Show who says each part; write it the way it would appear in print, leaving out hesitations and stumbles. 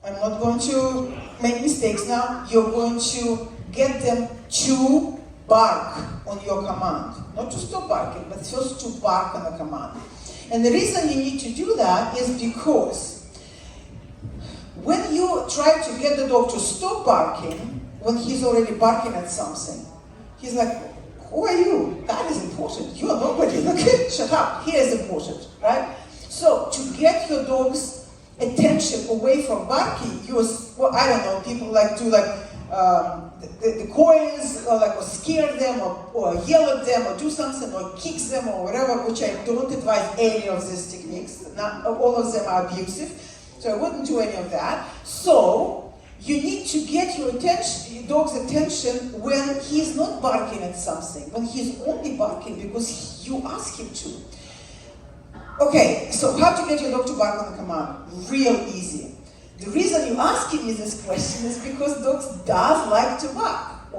Speaker 1: I'm not going to make mistakes now. You're going to get them to bark on your command. Not to stop barking, but first to bark on the command. And the reason you need to do that is because when you try to get the dog to stop barking, when he's already barking at something, he's like, who are you? That is important. You are nobody. Look, shut up. Here is important, right? So to get your dog's attention away from barking, well, I don't know, people like to the coins, or scare them, or yell at them, or do something, or kick them, or whatever, which I don't advise any of these techniques. Not all of them are abusive, so I wouldn't do any of that. So you need to get your dog's attention when he's not barking at something, when he's only barking because you ask him to. Okay, so how to get your dog to bark on the command? Real easy. The reason you asking me this question is because dogs does like to bark.